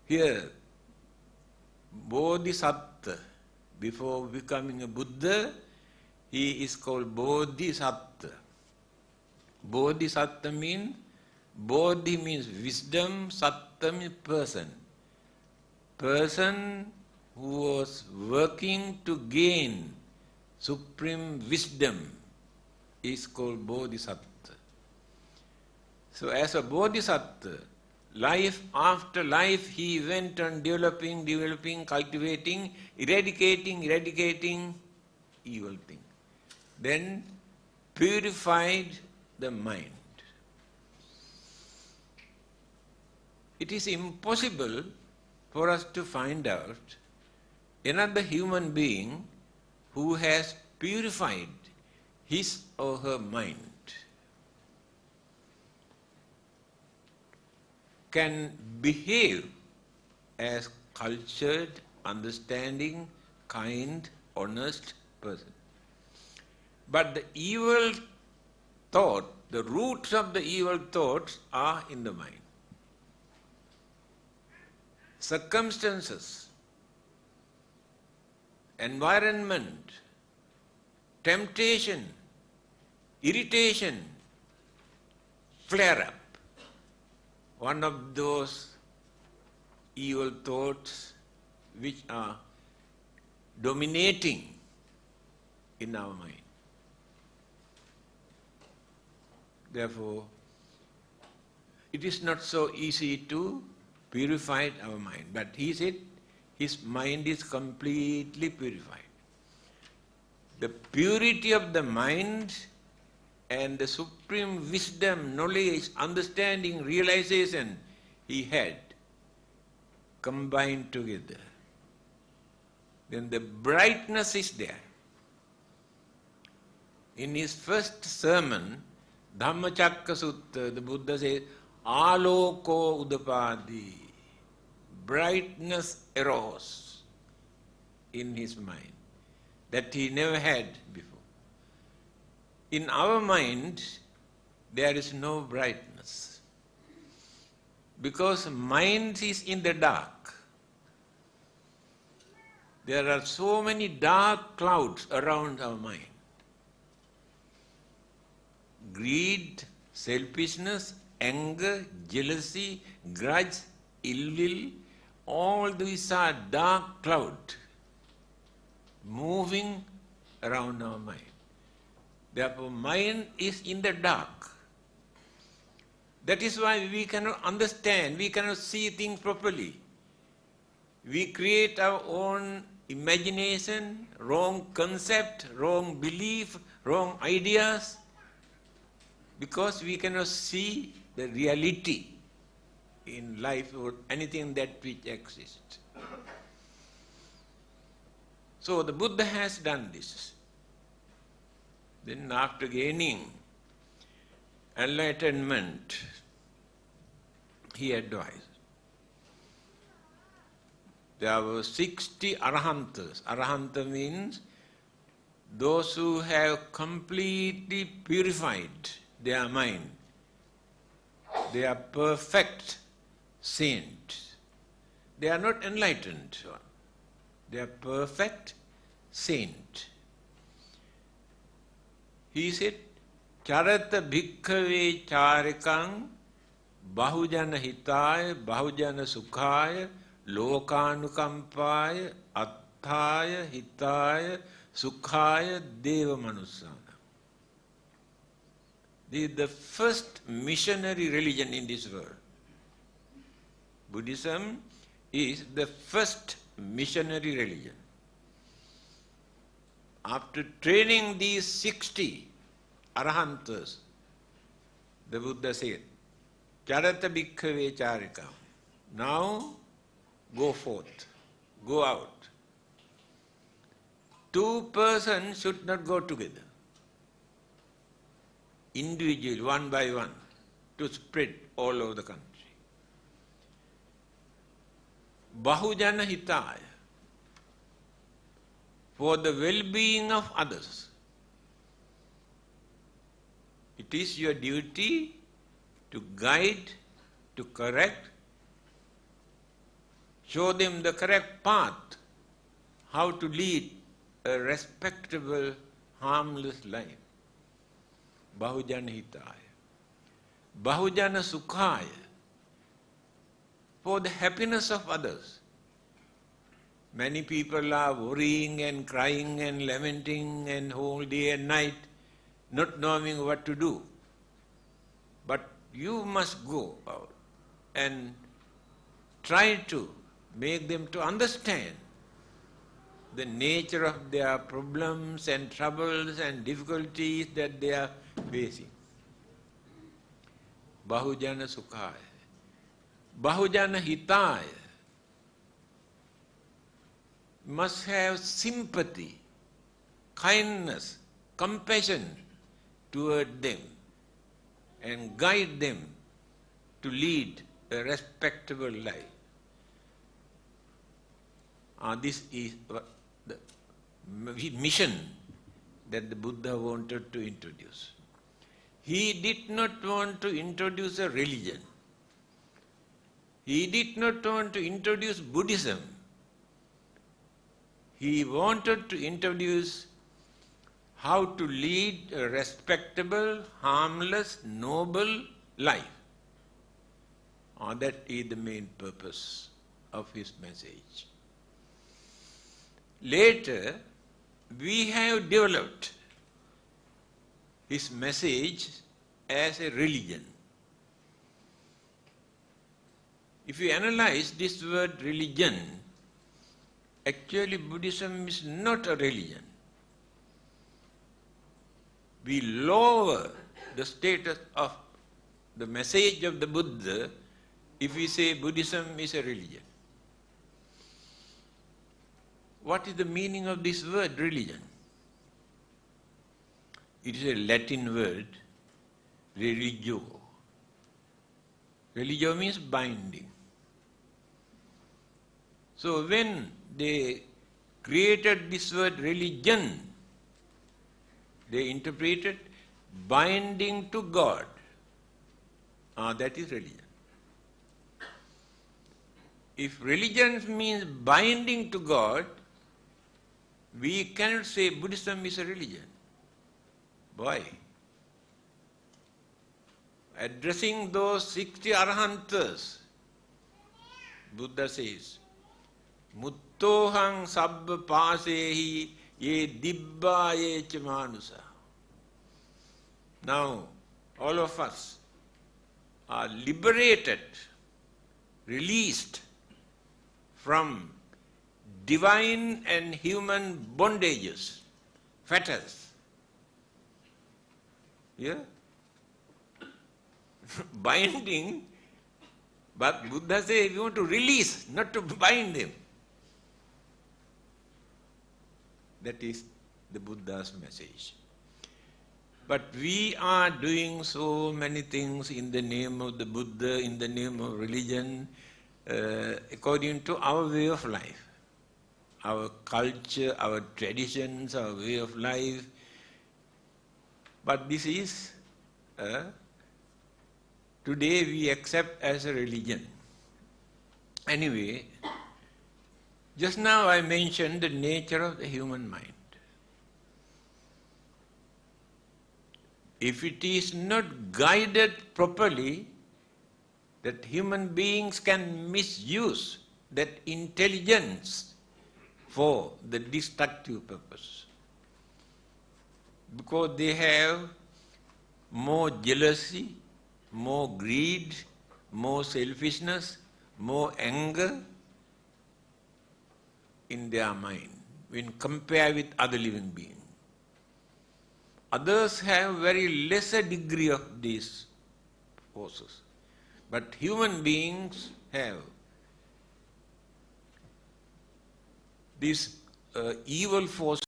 Here, Bodhisattva, before becoming a Buddha, he is called Bodhisattva. Bodhisattva means, Bodhi means wisdom, Sattva means person. Person who was working to gain supreme wisdom is called Bodhisattva. So as a Bodhisattva, life after life he went on developing, cultivating, eradicating evil things. Then purified the mind. It is impossible for us to find out another human being who has purified his or her mind, can behave as cultured, understanding, kind, honest person. But the evil thought, the roots of the evil thoughts are in the mind. Circumstances, environment, temptation, irritation, flare up. One of those evil thoughts which are dominating in our mind. Therefore, it is not so easy to purify our mind. But he said his mind is completely purified. The purity of the mind and the supreme wisdom, knowledge, understanding, realization he had combined together. Then the brightness is there. In his first sermon, Dhammacakka Sutta, the Buddha says, Aloko Udapadi. Brightness arose in his mind that he never had before. In our mind, there is no brightness. Because mind is in the dark. There are so many dark clouds around our mind. Greed, selfishness, anger, jealousy, grudge, ill will, all these are dark clouds moving around our mind. Therefore, mind is in the dark. That is why we cannot understand, we cannot see things properly. We create our own imagination, wrong concept, wrong belief, wrong ideas, because we cannot see the reality in life or anything that which exists. So the Buddha has done this. Then after gaining enlightenment, he advised. There were 60 Arahantas. Arahanta means those who have completely purified their mind. They are perfect saints. They are not enlightened. They are perfect saint. He said, Charata bhikkhave charikang bahujana hitaya bahujana sukhaya lokanukampaya atthaya hitaya sukhaya deva manusana. This is the first missionary religion in this world. Buddhism is the first missionary religion. After training these 60 Arahantas, the Buddha said, Charata bhikkhave charika. Now go forth, go out. Two persons should not go together. Individually, one by one, to spread all over the country. Bahujana hitaya, for the well-being of others. It is your duty to guide, to correct, show them the correct path, how to lead a respectable, harmless life. Bahujana hitaya, Bahujana sukhaya, for the happiness of others. Many people are worrying and crying and lamenting and whole day and night, not knowing what to do. But you must go out and try to make them to understand the nature of their problems and troubles and difficulties that they are facing. Bahujana sukhaya, Bahujana hitaya, must have sympathy, kindness, compassion toward them and guide them to lead a respectable life. This is the mission that the Buddha wanted to introduce. He did not want to introduce a religion. He did not want to introduce Buddhism. He wanted to introduce how to lead a respectable, harmless, noble life. That is the main purpose of his message. Later, we have developed his message as a religion. If you analyze this word religion, actually Buddhism is not a religion. We lower the status of the message of the Buddha if we say Buddhism is a religion. What is the meaning of this word, religion? It is a Latin word, religio. Religio means binding. So when they created this word religion, they interpreted binding to God. That is religion. If religion means binding to God, we cannot say Buddhism is a religion. Why? Addressing those 60 Arhantas, Buddha says, Muttohang sabba pasehi ye dibba ye chamanusa. Now, all of us are liberated, released from divine and human bondages, fetters. Yeah? Binding, but Buddha says you want to release, not to bind them. That is the Buddha's message. But we are doing so many things in the name of the Buddha, in the name of religion, according to our way of life, our culture, our traditions, our way of life. But this is, today we accept as a religion. Anyway, just now I mentioned the nature of the human mind. If it is not guided properly, that human beings can misuse that intelligence for the destructive purpose. Because they have more jealousy, more greed, more selfishness, more anger in their mind when compared with other living beings. Others have very lesser degree of these forces. But human beings have these evil forces